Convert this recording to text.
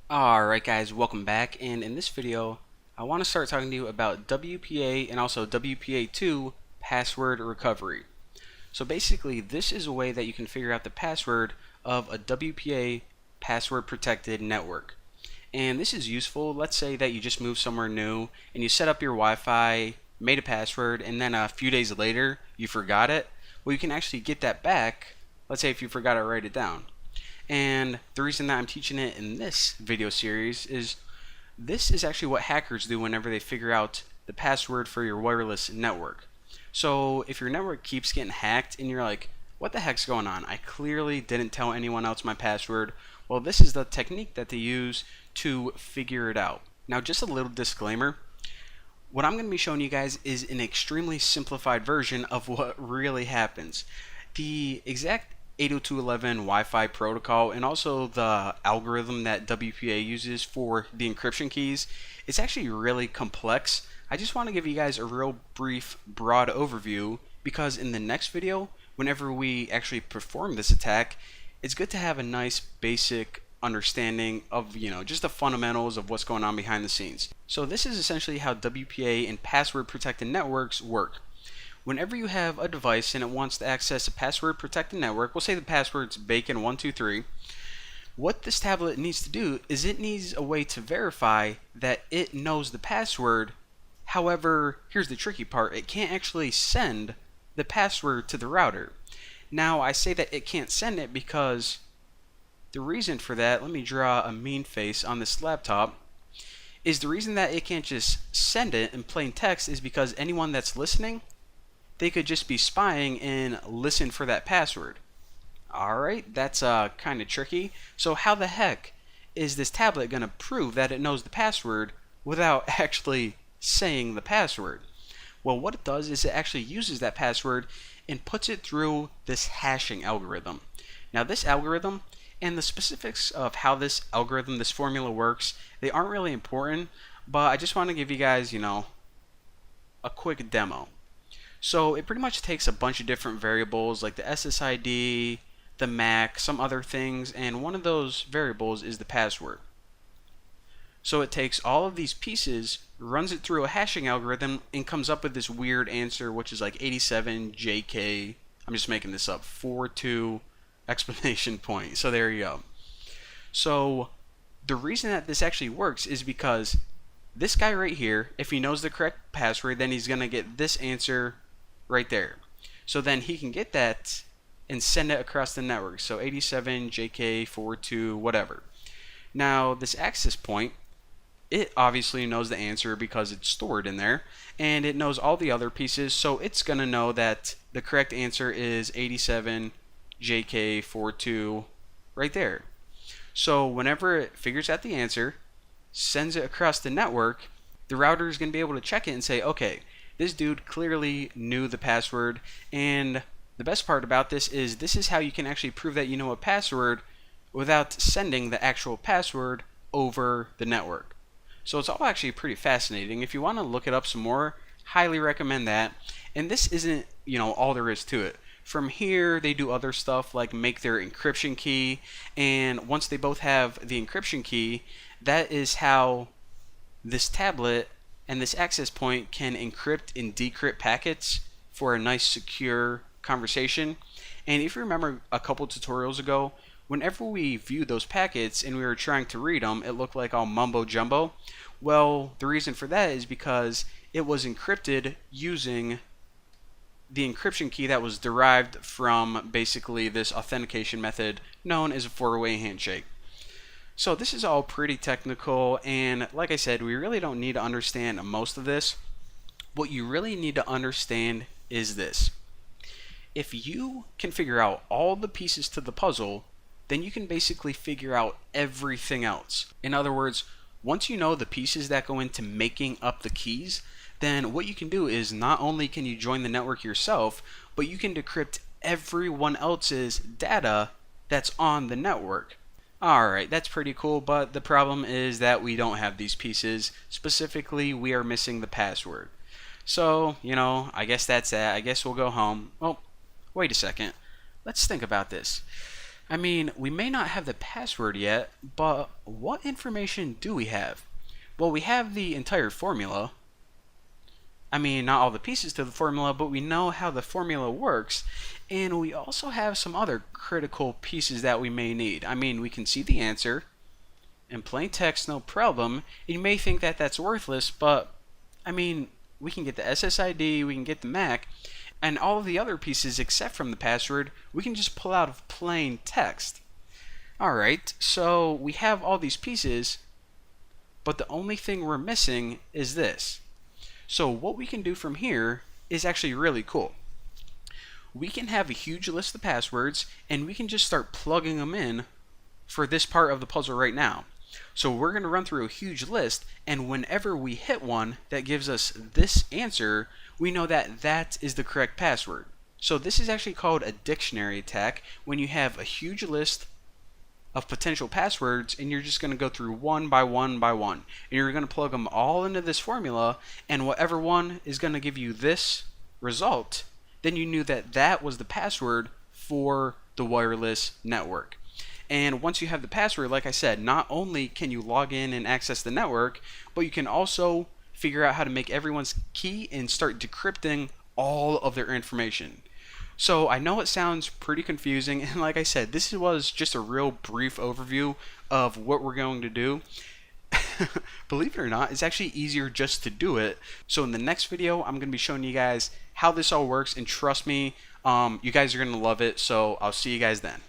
Alright guys, welcome back, and in this video I want to start talking to you about WPA and also WPA2 password recovery. So basically this is a way that you can figure out the password of a WPA password protected network. And this is useful. Let's say that you just moved somewhere new and you set up your Wi-Fi, made a password, and then a few days later you forgot it. Well, you can actually get that back. Let's say if you forgot to write it down. And the reason that I'm teaching it in this video series is this is actually what hackers do whenever they figure out the password for your wireless network. So if your network keeps getting hacked and you're like, what the heck's going on? I clearly didn't tell anyone else my password. Well, this is the technique that they use to figure it out. Now, just a little disclaimer. What I'm going to be showing you guys is an extremely simplified version of what really happens. The exact 802.11 Wi-Fi protocol and also the algorithm that WPA uses for the encryption keys, it's actually really complex. I just want to give you guys a real brief, broad overview because in the next video, whenever we actually perform this attack, it's good to have a nice basic understanding of, just the fundamentals of what's going on behind the scenes. So this is essentially how WPA and password protected networks work. Whenever you have a device and it wants to access a password protected network, we'll say the password's bacon123, what this tablet needs to do is it needs a way to verify that it knows the password. However, here's the tricky part, it can't actually send the password to the router. Now, I say that it can't send it because the reason for that, let me draw a mean face on this laptop, is the reason that it can't just send it in plain text is because anyone that's listening, they could just be spying and listen for that password. Alright, that's kind of tricky. So how the heck is this tablet going to prove that it knows the password without actually saying the password? Well, what it does is it actually uses that password and puts it through this hashing algorithm. Now this algorithm and the specifics of how this algorithm, this formula works, they aren't really important, but I just want to give you guys, a quick demo. So it pretty much takes a bunch of different variables like the SSID, the MAC, some other things, and one of those variables is the password. So it takes all of these pieces, runs it through a hashing algorithm, and comes up with this weird answer, which is like 87 JK, I'm just making this up, 42 exclamation point. So there you go. So the reason that this actually works is because this guy right here, if he knows the correct password, then he's going to get this answer right there. So then he can get that and send it across the network. So 87 JK42 whatever. Now this access point, it obviously knows the answer because it's stored in there, and it knows all the other pieces, so it's going to know that the correct answer is 87 JK42 right there. So whenever it figures out the answer, sends it across the network, the router is going to be able to check it and say, okay, this dude clearly knew the password. And the best part about this is how you can actually prove that you know a password without sending the actual password over the network. So it's all actually pretty fascinating. If you want to look it up some more, highly recommend that. And this isn't, all there is to it. From here, they do other stuff like make their encryption key, and once they both have the encryption key, that is how this tablet and this access point can encrypt and decrypt packets for a nice secure conversation. And if you remember a couple tutorials ago, whenever we viewed those packets and we were trying to read them, it looked like all mumbo jumbo. Well, the reason for that is because it was encrypted using the encryption key that was derived from basically this authentication method known as a four-way handshake. So this is all pretty technical, and like I said, we really don't need to understand most of this. What you really need to understand is this. If you can figure out all the pieces to the puzzle, then you can basically figure out everything else. In other words, once you know the pieces that go into making up the keys, then what you can do is not only can you join the network yourself, but you can decrypt everyone else's data that's on the network. Alright, that's pretty cool, but the problem is that we don't have these pieces. Specifically, we are missing the password. So, I guess that's that. I guess we'll go home. Oh, wait a second. Let's think about this. I mean, we may not have the password yet, but what information do we have? Well, we have the entire formula. I mean, not all the pieces to the formula, but we know how the formula works. And we also have some other critical pieces that we may need. I mean, we can see the answer in plain text, no problem. You may think that that's worthless, but I mean, we can get the SSID, we can get the MAC, and all of the other pieces except from the password, we can just pull out of plain text. Alright, so we have all these pieces, but the only thing we're missing is this. So what we can do from here is actually really cool. We can have a huge list of passwords, and we can just start plugging them in for this part of the puzzle right now. So we're going to run through a huge list, and whenever we hit one that gives us this answer, we know that that is the correct password. So this is actually called a dictionary attack, when you have a huge list of potential passwords and you're just going to go through one by one by one, and you're going to plug them all into this formula, and whatever one is going to give you this result, then you knew that that was the password for the wireless network. And once you have the password, like I said, not only can you log in and access the network, but you can also figure out how to make everyone's key and start decrypting all of their information. So I know it sounds pretty confusing, and like I said, this was just a real brief overview of what we're going to do. Believe it or not, it's actually easier just to do it. So in the next video, I'm going to be showing you guys how this all works, and trust me, you guys are going to love it. So I'll see you guys then.